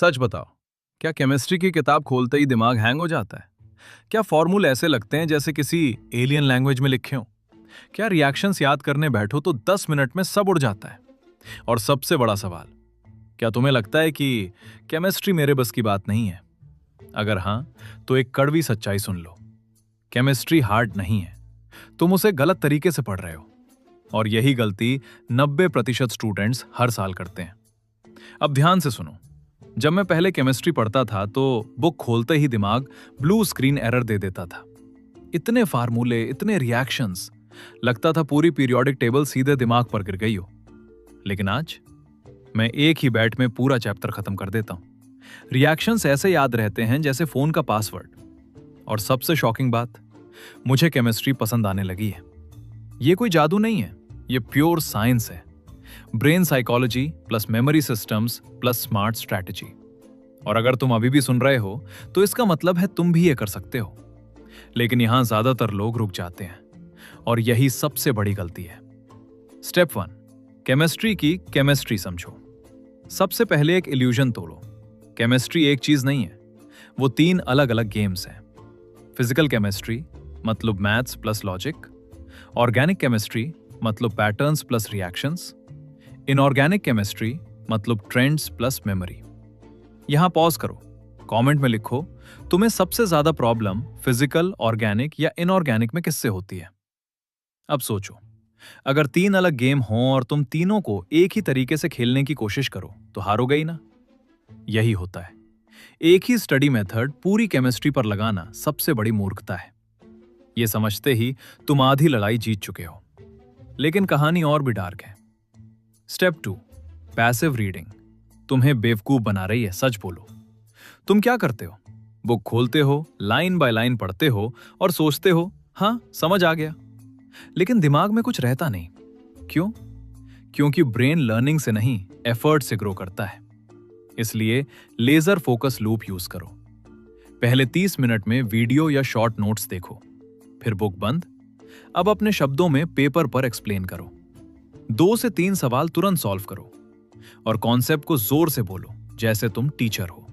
सच बताओ, क्या केमिस्ट्री की किताब खोलते ही दिमाग हैंग हो जाता है? क्या फॉर्मूले ऐसे लगते हैं जैसे किसी एलियन लैंग्वेज में लिखे हों? क्या रिएक्शंस याद करने बैठो तो 10 मिनट में सब उड़ जाता है? और सबसे बड़ा सवाल, क्या तुम्हें लगता है कि केमिस्ट्री मेरे बस की बात नहीं है? अगर हां, तो एक कड़वी सच्चाई सुन लो। केमिस्ट्री हार्ड नहीं है। तुम उसे गलत तरीके से पढ़ रहे हो। और यही गलती 90% स्टूडेंट्स हर साल करते हैं। अब ध्यान से सुनो। जब मैं पहले केमिस्ट्री पढ़ता था तो बुक खोलते ही दिमाग ब्लू स्क्रीन एरर दे देता था। इतने फार्मूले, इतने रिएक्शंस, लगता था पूरी पीरियोडिक टेबल सीधे दिमाग पर गिर गई हो। लेकिन आज मैं एक ही बैठ में पूरा चैप्टर खत्म कर देता हूं। रिएक्शंस ऐसे याद रहते हैं जैसे फोन का पासवर्ड। और सबसे शॉकिंग बात, मुझे केमिस्ट्री पसंद आने लगी है। ये कोई जादू नहीं है, ये प्योर साइंस है। Brain psychology plus memory systems plus smart strategy. और अगर तुम अभी भी सुन रहे हो तो इसका मतलब है तुम भी ये कर सकते हो। लेकिन यहां ज्यादातर लोग रुक जाते हैं और यही सबसे बड़ी गलती है। स्टेप 1, केमिस्ट्री की केमिस्ट्री समझो। सबसे पहले एक इल्यूजन तोड़ो। केमिस्ट्री एक चीज नहीं है, वो 3 अलग अलग गेम्स हैं। फिजिकल केमिस्ट्री मतलब maths plus logic, organic chemistry मतलब patterns plus reactions, inorganic chemistry मतलब ट्रेंड्स प्लस मेमोरी। यहां पॉज करो, कमेंट में लिखो तुम्हें सबसे ज्यादा प्रॉब्लम फिजिकल, ऑर्गेनिक या इनऑर्गेनिक में किससे होती है। अब सोचो, अगर 3 अलग गेम हों और तुम तीनों को एक ही तरीके से खेलने की कोशिश करो तो हारोगे ही ना। यही होता है। एक ही स्टडी मेथड पूरी केमिस्ट्री पर लगाना सबसे बड़ी मूर्खता है। यह समझते ही तुम आधी लड़ाई जीत चुके हो। लेकिन कहानी और भी डार्क है। स्टेप 2, पैसिव रीडिंग तुम्हें बेवकूफ बना रही है। सच बोलो, तुम क्या करते हो? बुक खोलते हो, लाइन बाय लाइन पढ़ते हो और सोचते हो हाँ समझ आ गया। लेकिन दिमाग में कुछ रहता नहीं। क्यों? क्योंकि ब्रेन लर्निंग से नहीं, एफर्ट से ग्रो करता है। इसलिए लेजर फोकस लूप यूज करो। पहले 30 मिनट में वीडियो या शॉर्ट नोट्स देखो, फिर बुक बंद। अब अपने शब्दों में पेपर पर एक्सप्लेन करो। 2 से 3 सवाल तुरंत सॉल्व करो और कॉन्सेप्ट को जोर से बोलो जैसे तुम टीचर हो।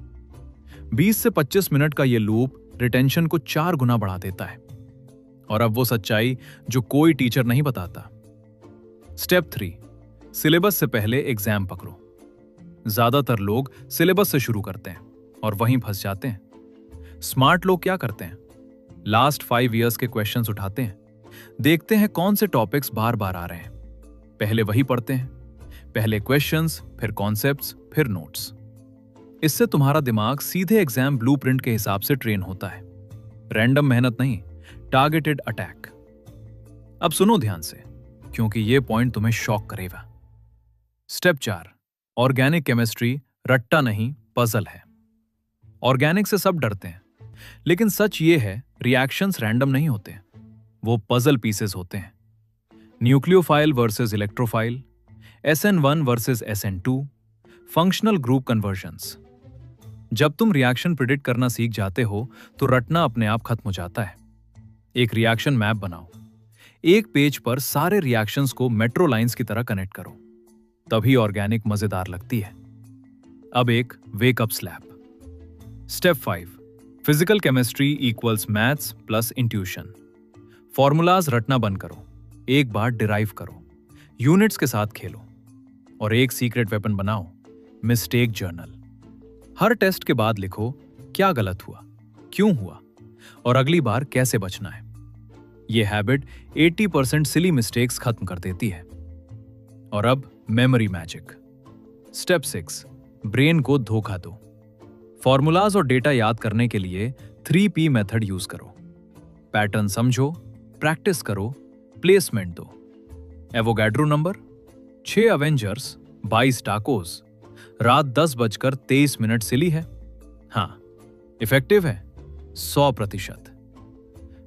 20 से 25 मिनट का यह लूप रिटेंशन को 4 गुना बढ़ा देता है। और अब वो सच्चाई जो कोई टीचर नहीं बताता। स्टेप 3, सिलेबस से पहले एग्जाम पकड़ो। ज्यादातर लोग सिलेबस से शुरू करते हैं और वहीं फंस जाते हैं। स्मार्ट लोग क्या करते हैं? लास्ट 5 इयर्स के क्वेश्चंस उठाते हैं, देखते हैं कौन से टॉपिक्स बार बार आ रहे हैं, पहले वही पढ़ते हैं। पहले क्वेश्चंस, फिर कॉन्सेप्ट्स, फिर नोट्स। इससे तुम्हारा दिमाग सीधे एग्जाम ब्लूप्रिंट के हिसाब से ट्रेन होता है। रैंडम मेहनत नहीं, टारगेटेड अटैक। अब सुनो ध्यान से, क्योंकि यह पॉइंट तुम्हें शॉक करेगा। स्टेप 4, ऑर्गेनिक केमिस्ट्री रट्टा नहीं, पजल है। ऑर्गेनिक से सब डरते हैं, लेकिन सच ये है रिएक्शंस रैंडम नहीं होते, वो पजल पीसेस होते हैं। Nucleophile versus electrophile, SN1 versus SN2, functional group convergence. जब तुम रिएक्शन प्रिडिक्ट करना सीख जाते हो तो रटना अपने आप खत्म हो जाता है। एक रिएक्शन मैप बनाओ। एक पेज पर सारे रिएक्शंस को मेट्रो लाइंस की तरह कनेक्ट करो, तभी ऑर्गेनिक मजेदार लगती है। अब एक wake up slap. Step 5, physical chemistry equals maths plus intuition. Formulas रटना बंद करो, एक बार डिराइव करो, यूनिट्स के साथ खेलो और एक सीक्रेट वेपन बनाओ, मिस्टेक जर्नल। हर टेस्ट के बाद लिखो क्या गलत हुआ, क्यों हुआ और अगली बार कैसे बचना है। यह हैबिट 80% सिली मिस्टेक्स खत्म कर देती है। और अब मेमोरी मैजिक। स्टेप 6, ब्रेन को धोखा दो। फॉर्मूलाज और डेटा याद करने के लिए 3P मेथड यूज करो। पैटर्न समझो, प्रैक्टिस करो, प्लेसमेंट दो। एवोगैड्रो नंबर 6 अवेंजर्स 22 टाकोस, रात 10:23 सिली है। हाँ, इफेक्टिव है 100%।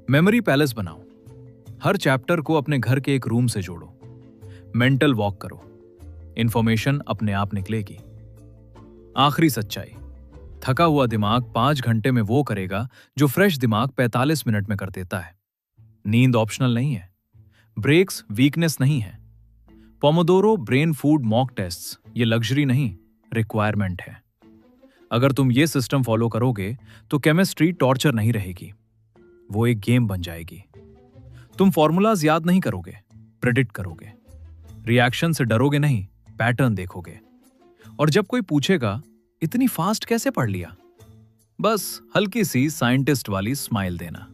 मेमोरी पैलेस बनाओ। हर चैप्टर को अपने घर के एक रूम से जोड़ो। मेंटल वॉक करो, इंफॉर्मेशन अपने आप निकलेगी। आखिरी सच्चाई, थका हुआ दिमाग 5 घंटे में वो करेगा जो फ्रेश दिमाग 45 मिनट में कर देता है। नींद ऑप्शनल नहीं है, ब्रेक्स वीकनेस नहीं है। Pomodoro brain food mock tests ये लग्जरी नहीं, रिक्वायरमेंट है। अगर तुम ये सिस्टम फॉलो करोगे तो केमिस्ट्री टॉर्चर नहीं रहेगी, वो एक गेम बन जाएगी। तुम फॉर्मूलाज याद नहीं करोगे, प्रेडिक्ट करोगे। रिएक्शन से डरोगे नहीं, पैटर्न देखोगे। और जब कोई पूछेगा इतनी फास्ट कैसे पढ़ लिया, बस हल्की सी साइंटिस्ट वाली स्माइल देना।